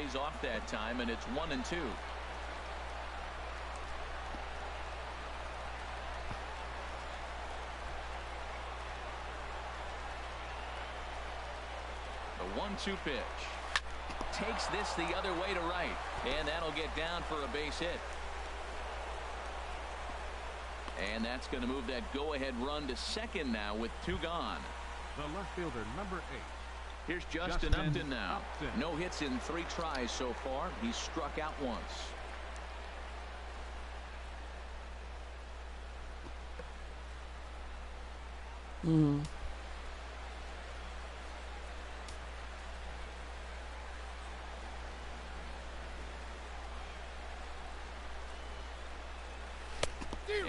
lays off that time, and it's 1-2. The 1-2 pitch. Takes this the other way to right, and that'll get down for a base hit. And that's going to move that go-ahead run to second now with 2 gone. The left fielder, number 8. Here's Justin Upton now. No hits in 3 tries so far. He's struck out once.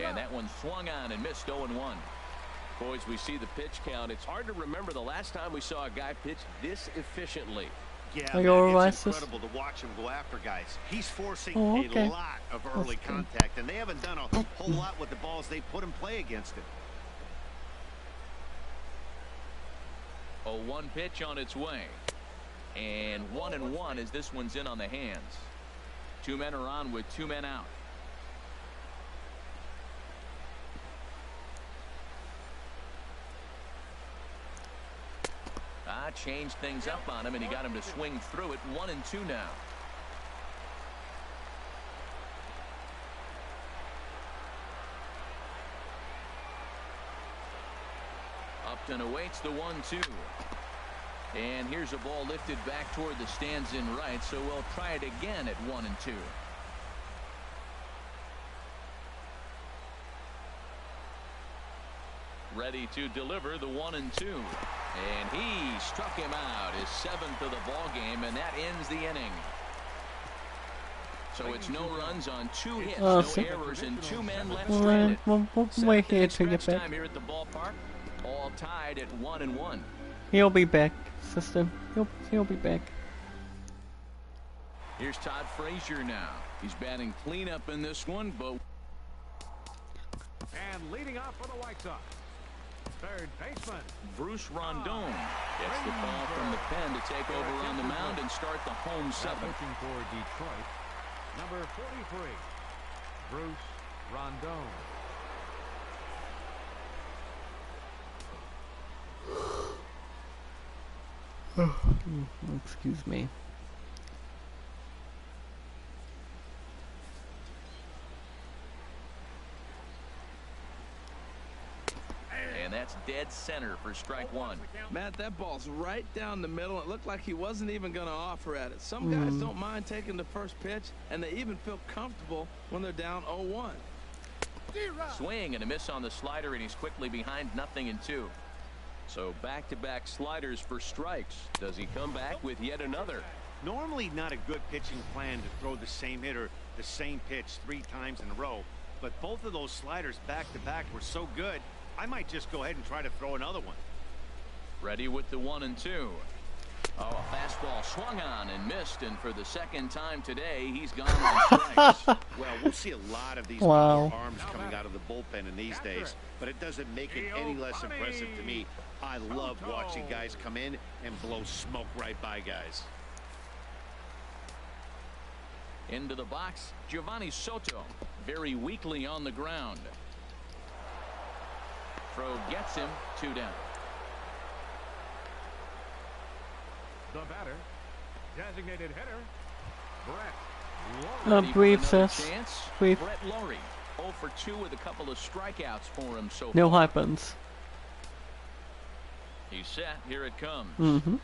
And that one swung on and missed. 0-1. Boys, we see the pitch count. It's hard to remember the last time we saw a guy pitch this efficiently. Yeah, man, it's incredible to watch him go after guys. He's forcing a lot of early contact, and they haven't done a whole lot with the balls they put in play against him. A 1 pitch on its way. And 1-1 as this one's in on the hands. 2 men are on with 2 men out. Changed things up on him, and he got him to swing through it. 1-2 now. Upton awaits the 1-2. And here's a ball lifted back toward the stands in right, so we'll try it again at 1-2. Ready to deliver the 1-2. And he struck him out, his 7th of the ball game, and that ends the inning. So it's no runs on 2 hits, no errors, and 2 men left stranded. Wait here to get back. Time here at the ballpark, all tied at 1-1. He'll be back, system. He'll be back. Here's Todd Frazier now. He's batting cleanup in this one, but and leading off for the White Sox, third baseman Bruce Rondon gets the call from the pen to take over on the mound and start the home 7th. Looking for Detroit, number 43, Bruce Rondon. Excuse me. And that's dead center for strike 1. Matt, that ball's right down the middle. It looked like he wasn't even going to offer at it. Some guys don't mind taking the first pitch, and they even feel comfortable when they're down 0-1. Swing and a miss on the slider, and he's quickly behind 0-2. So back-to-back sliders for strikes. Does he come back with yet another? Normally not a good pitching plan to throw the same hitter the same pitch 3 times in a row, but both of those sliders back-to-back were so good, I might just go ahead and try to throw another one. Ready with the 1-2. Oh, a fastball swung on and missed, and for the 2nd time today, he's gone on strikes. Well, we'll see a lot of these Wow. arms coming out of the bullpen in these days, but it doesn't make it any less impressive to me. I love watching guys come in and blow smoke right by guys. Into the box, Giovanni Soto, very weakly on the ground. Throw gets him, 2 down. The batter, designated hitter, Brett Lawrie. Brief, sis. Brief. Brett Lawrie, 0 for 2 with a couple of strikeouts for him so No far. happens. He's set. Here it comes.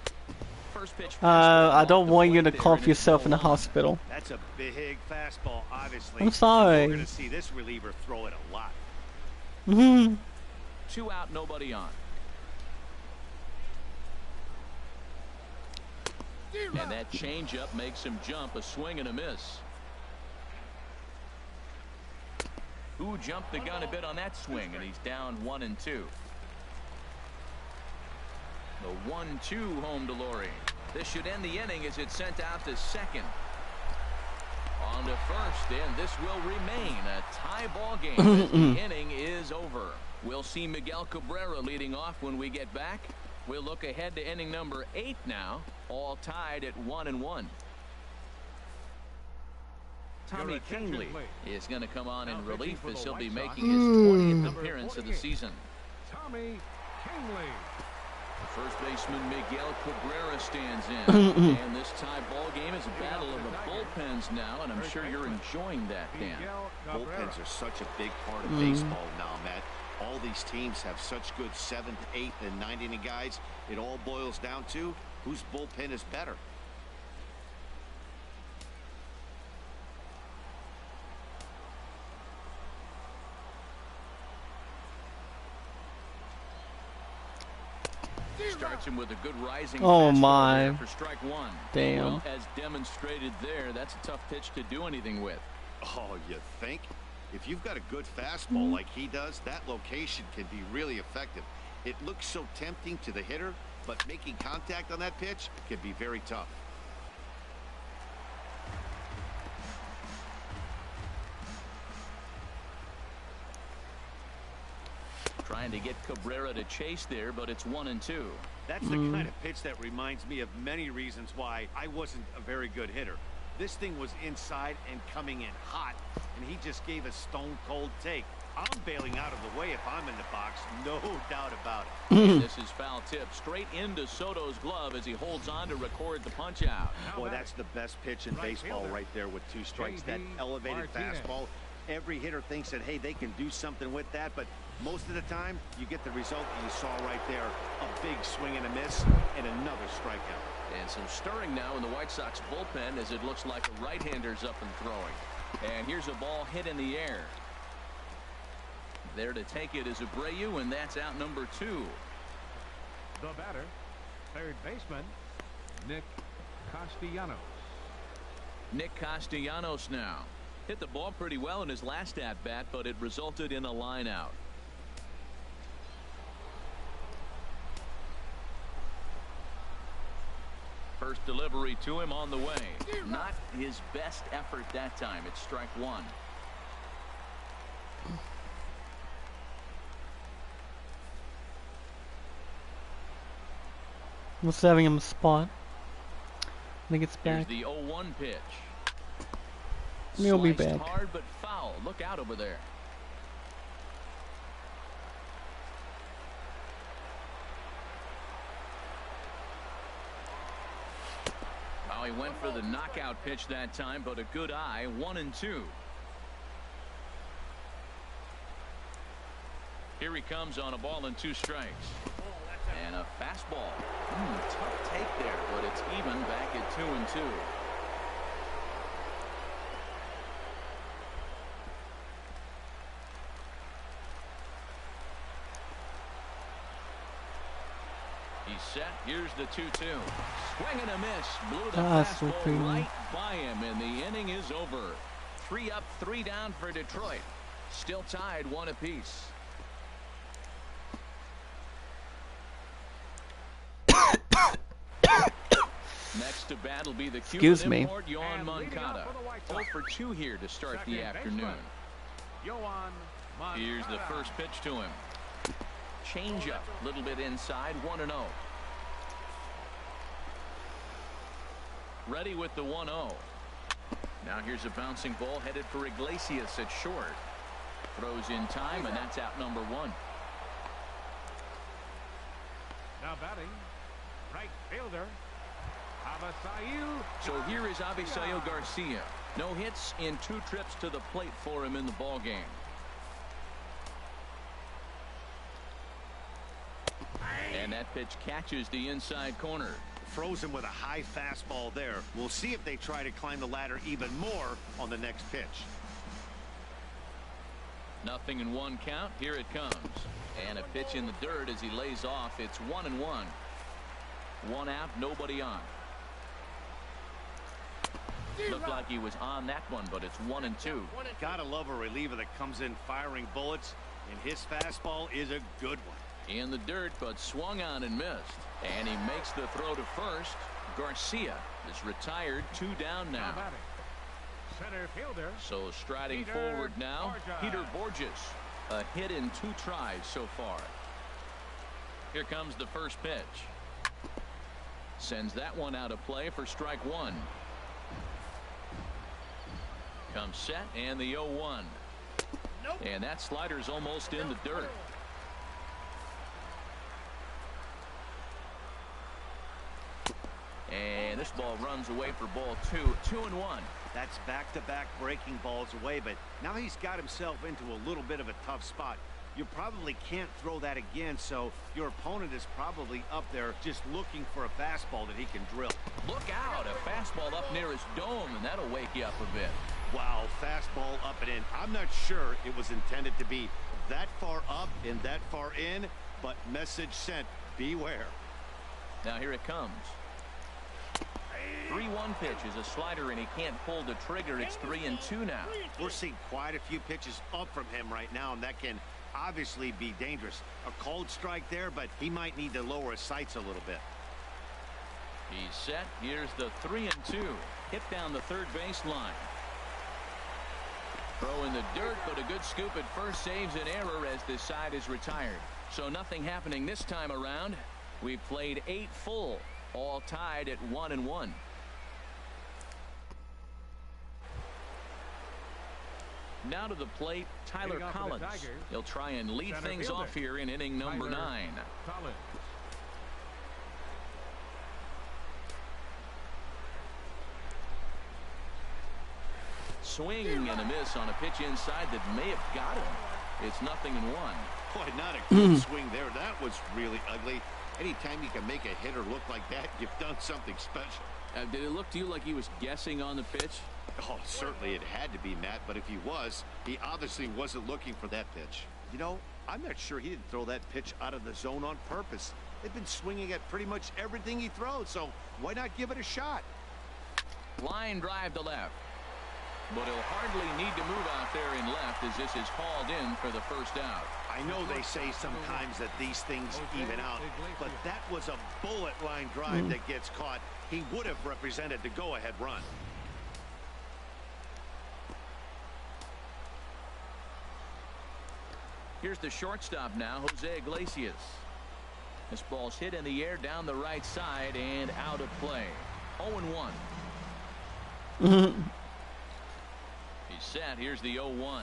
First pitch. I don't want you to there, cough and yourself it's in the 0-1. hospital. That's a big fastball, obviously. I'm sorry. We're going to see this reliever throw it a lot. 2 out, nobody on. And that changeup makes him jump, a swing and a miss. Who jumped the gun a bit on that swing, and he's down 1-2. The 1-2 home to Lawrie. This should end the inning as it's sent out to second. On to first, and this will remain a tie ball game as the inning is over. We'll see Miguel Cabrera leading off when we get back. We'll look ahead to inning number 8 now, all tied at 1-1. Tommy attention, Kingley please. is going to come on Now in pitching relief for as the he'll be White Sox. making his 20th Number appearance of the 48. season. Tommy Kingley. First baseman Miguel Cabrera stands in. And this tie ball game is a battle of the bullpens now, and I'm sure you're enjoying that, Dan. Miguel Cabrera. Bullpens are such a big part of baseball now, Matt. All these teams have such good 7th, 8th, and 9th inning guys. It all boils down to whose bullpen is better. Starts him with a good rising Oh, fastball my. there for strike one. Damn. Well, as demonstrated there, that's a tough pitch to do anything with. Oh, you think? If you've got a good fastball like he does, that location can be really effective. It looks so tempting to the hitter, but making contact on that pitch can be very tough. Trying to get Cabrera to chase there, but it's 1-2. That's the kind of pitch that reminds me of many reasons why I wasn't a very good hitter. This thing was inside and coming in hot, and he just gave a stone-cold take. I'm bailing out of the way if I'm in the box, no doubt about it. This is foul tip straight into Soto's glove as he holds on to record the punch out. Boy, that's the best pitch in Right baseball fielder. right there with 2 strikes. That J.D. elevated Martinez. fastball. Every hitter thinks that, hey, they can do something with that, but most of the time, you get the result that you saw right there. A big swing and a miss, and another strikeout. And some stirring now in the White Sox bullpen as it looks like a right-hander's up and throwing. And here's a ball hit in the air. There to take it is Abreu, and that's out number 2. The batter, third baseman, Nick Castellanos. Nick Castellanos now. Hit the ball pretty well in his last at-bat, but it resulted in a line out. First delivery to him on the way. Not his best effort that time. It's strike one. I'm saving him a spot. I think it's Here's back. the 0-1 pitch. He'll be Sliced back. hard but foul. Look out over there. Oh, he went for the knockout pitch that time, but a good eye. 1-2. Here he comes on a ball and 2 strikes. And a fastball. Tough take there, but it's even back at 2-2. He's set. Here's the 2-2. Swing and a miss. Blew the So fastball pretty. right by him, and the inning is over. 3 up, 3 down for Detroit. Still tied 1 apiece. Next to bat will be the Excuse Cuban me. import, Yoan And leading Moncada. off for the White 0 Sox. for 2 here to start the Second afternoon. baseman, Yoan Moncada. Here's the first pitch to him. Change up, a little bit inside, 1-0. Ready with the 1-0. Now here's a bouncing ball headed for Iglesias at short. Throws in time, and that's out number 1. Now batting, right fielder, Avisail. So here is Avisail Garcia. No hits in 2 trips to the plate for him in the ball game. And that pitch catches the inside corner. Frozen with a high fastball there. We'll see if they try to climb the ladder even more on the next pitch. 0-1 count. Here it comes. And a pitch in the dirt as he lays off. It's 1-1. 1 out, nobody on. Looked like he was on that one, but it's 1-2. Gotta love a reliever that comes in firing bullets, and his fastball is a good one. In the dirt, but swung on and missed. And he makes the throw to first. Garcia is retired. 2 down Now now. batting, center fielder. So striding Peter forward now, Borges. Peter Borges. A hit in 2 tries so far. Here comes the first pitch. Sends that one out of play for strike 1. Comes set and the 0-1. And that slider's almost in the dirt. And this ball runs away for ball 2. 2-1. That's back-to-back breaking balls away, but now he's got himself into a little bit of a tough spot. You probably can't throw that again, so your opponent is probably up there just looking for a fastball that he can drill. Look out, a fastball up near his dome, and that'll wake you up a bit. Wow, fastball up and in. I'm not sure it was intended to be that far up and that far in, but message sent, beware. Now here it comes. 3-1 pitch is a slider, and he can't pull the trigger. It's 3-2 now. We're seeing quite a few pitches up from him right now, and that can obviously be dangerous. A cold strike there, but he might need to lower his sights a little bit. He's set. Here's the 3-2. Hit down the third base line. Throw in the dirt, but a good scoop at first saves an error as this side is retired. So nothing happening this time around. We've played 8 full, all tied at 1-1. Now to the plate, Tyler Collins. He'll try and lead things off here in inning number 9. Swing and a miss on a pitch inside that may have got him. It's 0-1. Boy, not a good swing there. That was really ugly. Anytime you can make a hitter look like that, you've done something special. Did it look to you like he was guessing on the pitch? Oh, certainly it had to be, Matt, but if he was, he obviously wasn't looking for that pitch. You know, I'm not sure he didn't throw that pitch out of the zone on purpose. They've been swinging at pretty much everything he throws, so why not give it a shot? Line drive to left. But he'll hardly need to move out there in left as this is hauled in for the first out. I know they say sometimes that these things even out, but that was a bullet line drive that gets caught. He would have represented the go-ahead run. Here's the shortstop now, Jose Iglesias. This ball's hit in the air down the right side and out of play. 0-1. He's set. Here's the 0-1.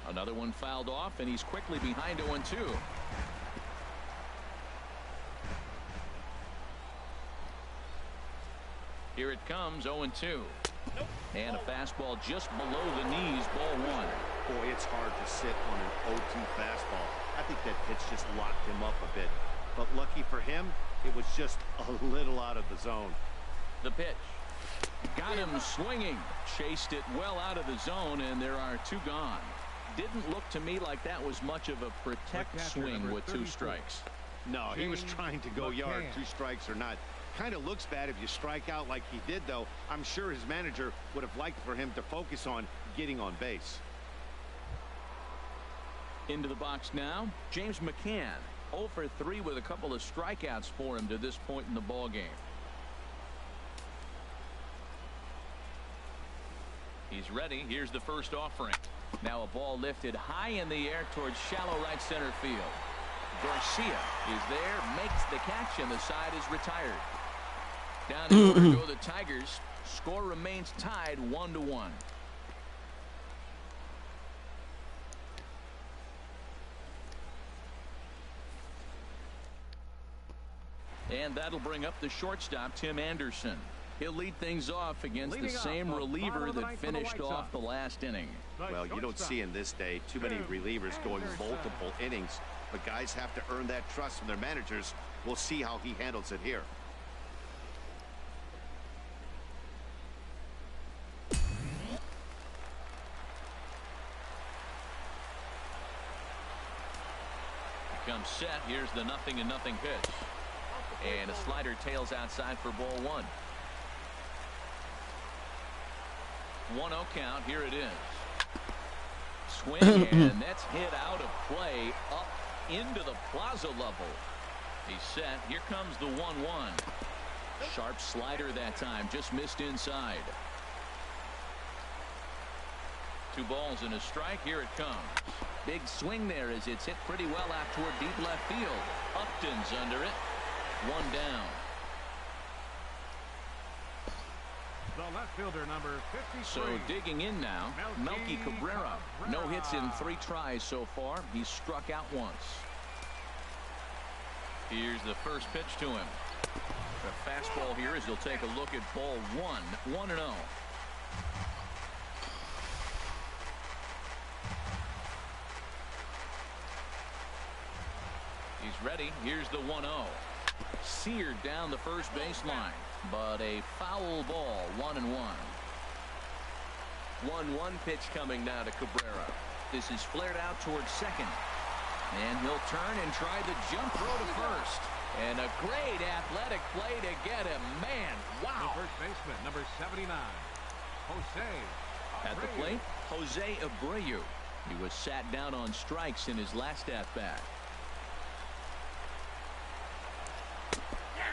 Another one fouled off, and he's quickly behind 0-2. Here it comes, 0-2. And a fastball just below the knees, ball 1. Boy, it's hard to sit on an 0-2 fastball. I think that pitch just locked him up a bit. But lucky for him, it was just a little out of the zone. The pitch. Got him swinging. Chased it well out of the zone, and there are 2 gone. Didn't look to me like that was much of a protect swing with 2 strikes. No, he was trying to go yard, 2 strikes or not. Kind of looks bad if you strike out like he did, though. I'm sure his manager would have liked for him to focus on getting on base. Into the box now, James McCann. 0 for 3 with a couple of strikeouts for him to this point in the ball game. He's ready. Here's the first offering. Now a ball lifted high in the air towards shallow right center field. Garcia is there, makes the catch, and the side is retired. Down in order go the Tigers. Score remains tied 1-1. And that'll bring up the shortstop, Tim Anderson. He'll lead things off against the same reliever that finished off the last inning. Well, you don't see in this day too many relievers going multiple innings, but guys have to earn that trust from their managers. We'll see how he handles it here. Comes set. Here's the 0-0 pitch. And a slider tails outside for ball 1. 1-0 count. Here it is. Swing, and that's hit out of play up into the plaza level. He's set. Here comes the 1-1. Sharp slider that time. Just missed inside. 2 balls and a strike. Here it comes. Big swing there as it's hit pretty well out toward deep left field. Upton's under it. 1 down. The left fielder, number 53. So digging in now, Melky Cabrera. No hits in 3 tries so far. He's struck out once. Here's the first pitch to him. The fastball here as he'll take a look at ball 1. 1-0. He's ready. Here's the 1-0. Seared down the first baseline, but a foul ball. 1-1. 1-1 pitch coming now to Cabrera. This is flared out towards second. And he'll turn and try the jump throw to first. And a great athletic play to get him. Man, wow. The first baseman, number 79, Jose Abreu. At the plate, Jose Abreu. He was sat down on strikes in his last at-bat.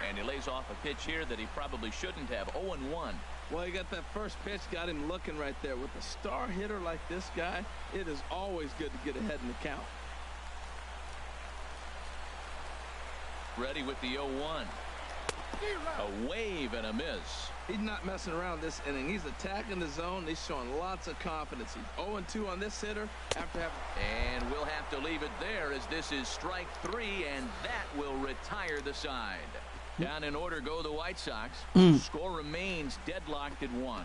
And he lays off a pitch here that he probably shouldn't have. 0-1. Well, he got that first pitch, got him looking right there. With a star hitter like this guy, it is always good to get ahead in the count. Ready with the 0-1. A wave and a miss. He's not messing around this inning. He's attacking the zone. He's showing lots of confidence. He's 0-2 on this hitter after having... And we'll have to leave it there as this is strike 3, and that will retire the side. Down in order go the White Sox. Score remains deadlocked at 1.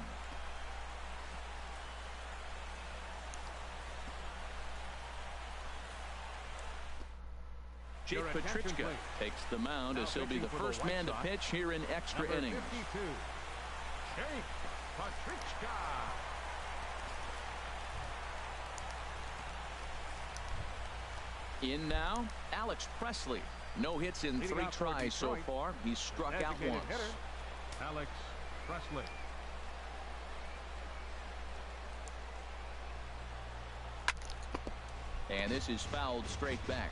Jake Petrichka takes the mound as he'll be the first man to pitch here in extra innings. 52, Jake Petrichka. In now, Alex Presley. No hits in 3 tries so far. He's struck out once. Hitter, Alex Presley. And this is fouled straight back.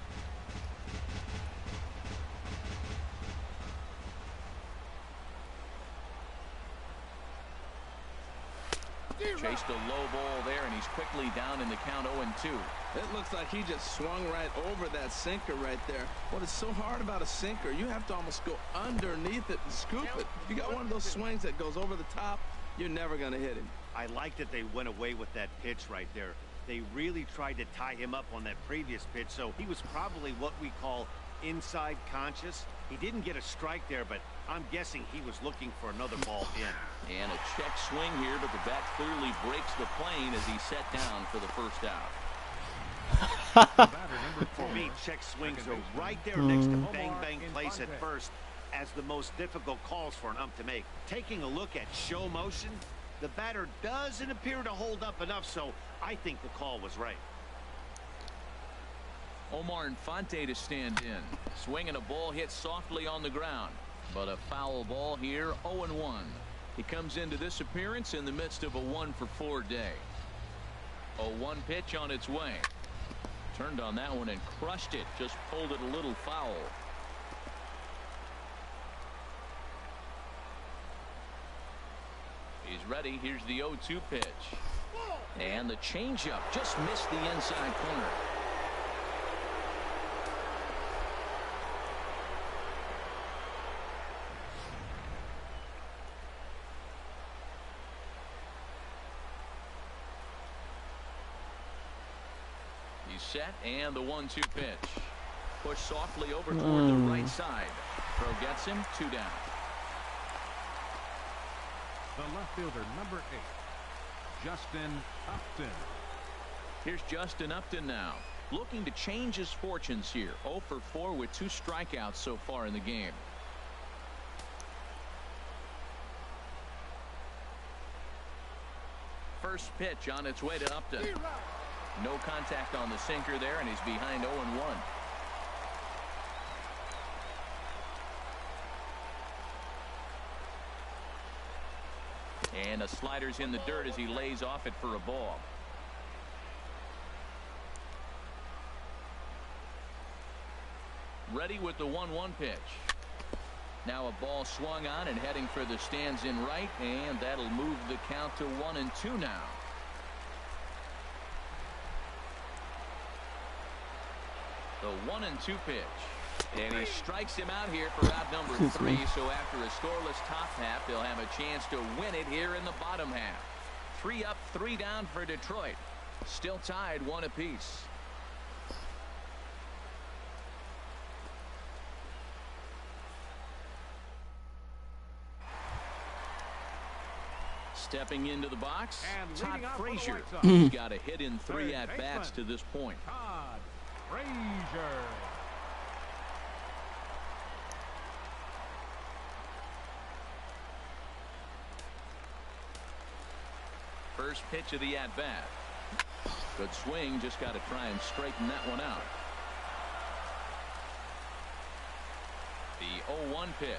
Chased a low ball there, and he's quickly down in the count 0-2. It looks like he just swung right over that sinker right there. What is so hard about a sinker, you have to almost go underneath it and scoop it. If you got one of those swings that goes over the top, you're never going to hit him. I like that they went away with that pitch right there. They really tried to tie him up on that previous pitch, so he was probably what we call inside conscious. He didn't get a strike there, but I'm guessing he was looking for another ball in. And a check swing here, but the bat clearly breaks the plane as he's set down for the first out. For me, check swings are right there next to bang-bang plays at first as the most difficult calls for an ump to make. Taking a look at show motion, the batter doesn't appear to hold up enough, so I think the call was right. Omar Infante to stand in. Swinging a ball hit softly on the ground. But a foul ball here, 0-1. He comes into this appearance in the midst of a 1-for-4 day. 0-1 pitch on its way. Turned on that one and crushed it. Just pulled it a little foul. He's ready. Here's the 0-2 pitch. And the changeup just missed the inside corner. Set and the 1-2 pitch. Push softly over toward the right side. Throw gets him 2 down. The left fielder, number 8, Justin Upton. Here's Justin Upton now, looking to change his fortunes here. 0-for-4 with 2 strikeouts so far in the game. First pitch on its way to Upton. No contact on the sinker there, and he's behind 0-1. And a slider's in the dirt as he lays off it for a ball. Ready with the 1-1 pitch. Now a ball swung on and heading for the stands in right, and that'll move the count to 1-2 now. The 1-2 pitch. And he strikes him out here for out number 3. So after a scoreless top half, they'll have a chance to win it here in the bottom half. 3 up, 3 down for Detroit. Still tied 1 apiece. Stepping into the box, Todd Frazier. He's got a hit in 3 at-bats to this point. Todd Frazier. First pitch of the at-bat. Good swing, just got to try and straighten that one out. The 0-1 pitch.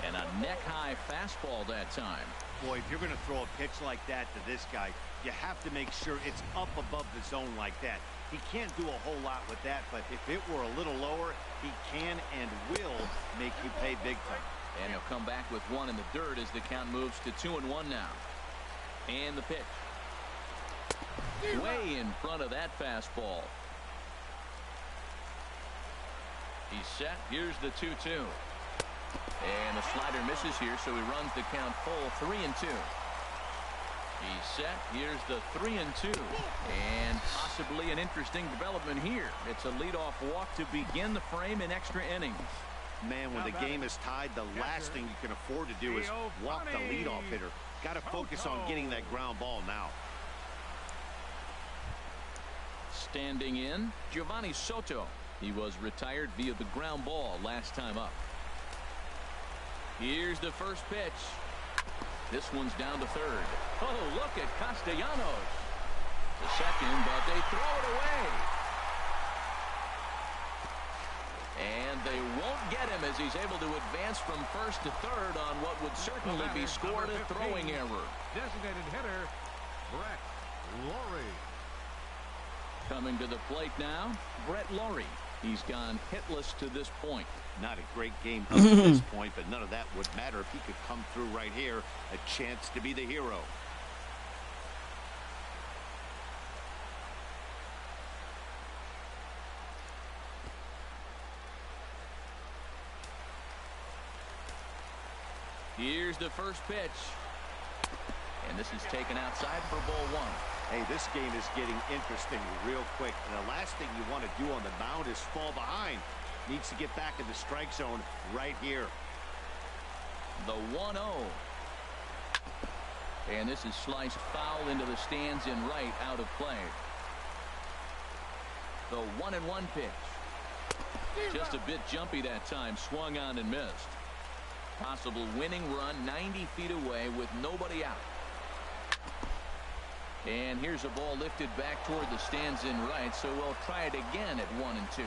And a neck-high fastball that time. Boy, if you're going to throw a pitch like that to this guy, you have to make sure it's up above the zone like that. He can't do a whole lot with that, but if it were a little lower, he can and will make you pay big time. And he'll come back with 1 in the dirt as the count moves to 2-1 now. And the pitch. Way in front of that fastball. He's set. Here's the 2-2. And the slider misses here, so he runs the count full 3-2. He's set. Here's the 3-2. And possibly an interesting development here. It's a leadoff walk to begin the frame in extra innings. Man, when the game is tied, the last thing you can afford to do is walk the leadoff hitter. Got to focus on getting that ground ball now. Standing in, Giovanni Soto. He was retired via the ground ball last time up. Here's the first pitch. This one's down to third. Oh, look at Castellanos. The second, but they throw it away. And they won't get him as he's able to advance from first to third on what would certainly be scored a throwing error. Designated hitter, Brett Lawrie. Coming to the plate now, Brett Lawrie. He's gone hitless to this point. Not a great game up to this point, but none of that would matter if he could come through right here. A chance to be the hero. Here's the first pitch. And this is taken outside for ball 1. Hey, this game is getting interesting real quick. And the last thing you want to do on the mound is fall behind. Needs to get back in the strike zone right here. The 1-0. And this is sliced foul into the stands in right, out of play. The 1-1 pitch. Just a bit jumpy that time. Swung on and missed. Possible winning run 90 feet away with nobody out. And here's a ball lifted back toward the stands in right, so we'll try it again at 1-2.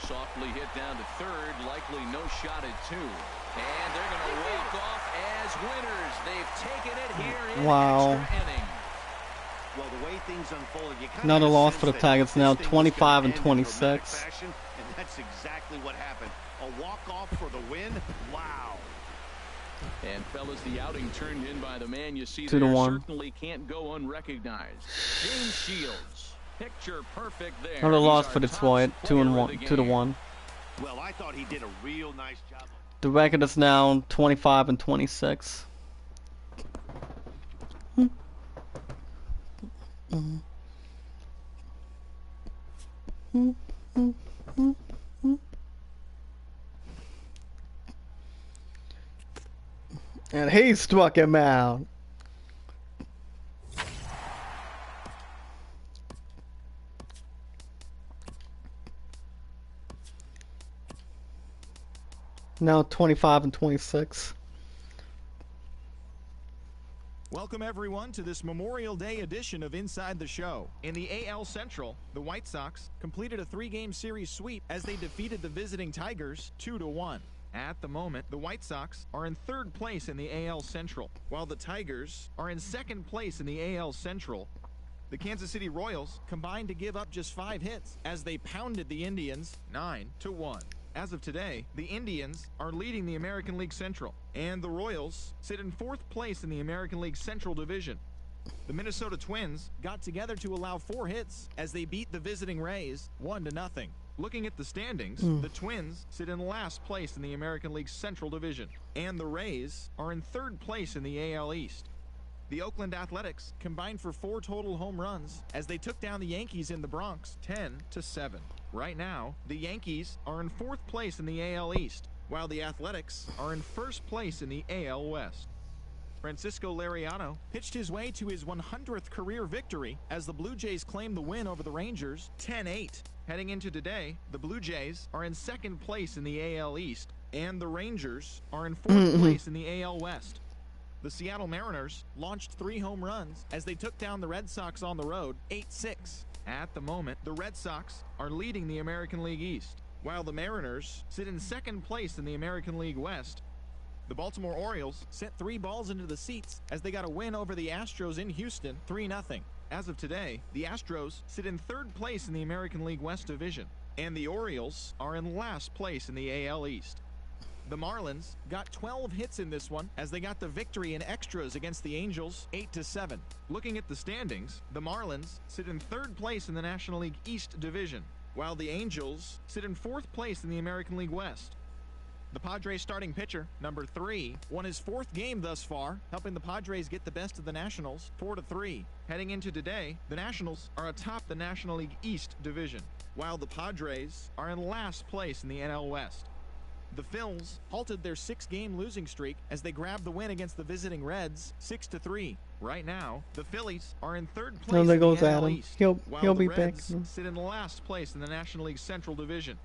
Softly hit down to third, likely no shot at 2. And they're going to walk off as winners. They've taken it here in extra inning. Well, the way things unfolded, you kind Another of loss for the Tigers now, 25-26. And that's exactly what happened. A walk-off for the win. Wow. And fellas, the outing turned in by the man you see 2-1. certainly can't go unrecognized. James Shields, picture perfect there. Another loss for Detroit, 2-1. Well, I thought he did a real nice job. The record is now 25-26. And he struck him out. Now 25-26. Welcome everyone to this Memorial Day edition of Inside the Show. In the AL Central, the White Sox completed a 3-game series sweep as they defeated the visiting Tigers 2-1. At the moment, the White Sox are in 3rd place in the AL Central, while the Tigers are in 2nd place in the AL Central. The Kansas City Royals combined to give up just 5 hits as they pounded the Indians 9-1. As of today, the Indians are leading the American League Central, and the Royals sit in 4th place in the American League Central Division. The Minnesota Twins got together to allow 4 hits as they beat the visiting Rays 1-0. Looking at the standings, the Twins sit in last place in the American League Central Division, and the Rays are in third place in the AL East. The Oakland Athletics combined for 4 total home runs as they took down the Yankees in the Bronx 10-7. Right now, the Yankees are in 4th place in the AL East, while the Athletics are in 1st place in the AL West. Francisco Liriano pitched his way to his 100th career victory as the Blue Jays claimed the win over the Rangers 10-8. Heading into today, the Blue Jays are in 2nd place in the AL East, and the Rangers are in 4th place in the AL West. The Seattle Mariners launched 3 home runs as they took down the Red Sox on the road 8-6. At the moment, the Red Sox are leading the American League East, while the Mariners sit in 2nd place in the American League West. The Baltimore Orioles sent 3 balls into the seats as they got a win over the Astros in Houston 3-0. As of today, the Astros sit in 3rd place in the American League West Division, and the Orioles are in last place in the AL East. The Marlins got 12 hits in this one as they got the victory in extras against the Angels 8-7. Looking at the standings, the Marlins sit in 3rd place in the National League East Division, while the Angels sit in 4th place in the American League West. The Padres starting pitcher, number 3, won his 4th game thus far, helping the Padres get the best of the Nationals 4-3. Heading into today, the Nationals are atop the National League East Division, while the Padres are in last place in the NL West. The Phils halted their 6-game losing streak as they grabbed the win against the visiting Reds 6-3. Right now, the Phillies are in 3rd place there in goes the NL Adam. East, He'll while be the back. Reds sit in last place in the National League Central Division.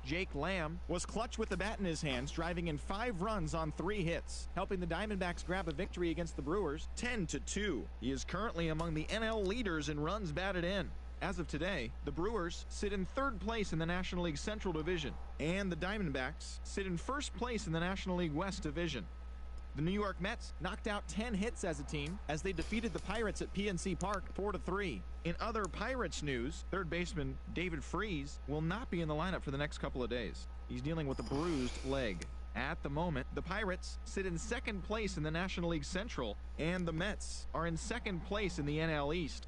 Jake Lamb was clutch with the bat in his hands, driving in 5 runs on 3 hits, helping the Diamondbacks grab a victory against the Brewers 10-2. He is currently among the NL leaders in runs batted in. As of today, the Brewers sit in 3rd place in the National League Central Division, and the Diamondbacks sit in 1st place in the National League West Division. The New York Mets knocked out 10 hits as a team as they defeated the Pirates at PNC Park 4-3. In other Pirates news, 3rd baseman David Freese will not be in the lineup for the next couple of days. He's dealing with a bruised leg. At the moment, the Pirates sit in 2nd place in the National League Central, and the Mets are in 2nd place in the NL East.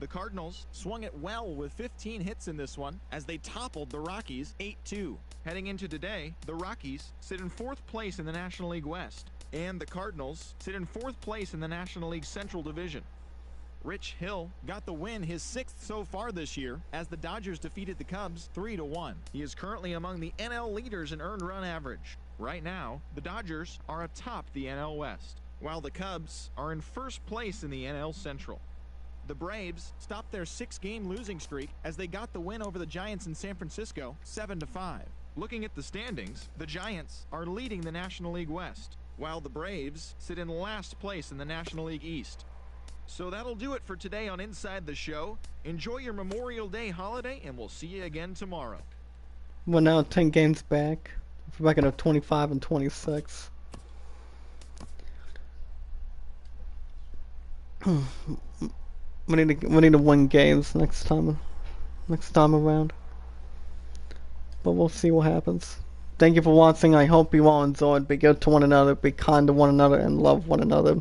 The Cardinals swung it well with 15 hits in this one as they toppled the Rockies 8-2. Heading into today, the Rockies sit in 4th place in the National League West, and the Cardinals sit in 4th place in the National League Central Division. Rich Hill got the win, his 6th so far this year, as the Dodgers defeated the Cubs 3-1. He is currently among the NL leaders in earned run average. Right now, the Dodgers are atop the NL West, while the Cubs are in 1st place in the NL Central. The Braves stopped their 6-game losing streak as they got the win over the Giants in San Francisco 7-5. Looking at the standings, the Giants are leading the National League West, while the Braves sit in last place in the National League East. So that'll do it for today on Inside the Show. Enjoy your Memorial Day holiday, and we'll see you again tomorrow. We're now 10 games back. We're back at 25 and 26. We need to win games next time around. But we'll see what happens. Thank you for watching. I hope you all enjoyed. Be good to one another, be kind to one another, and love one another.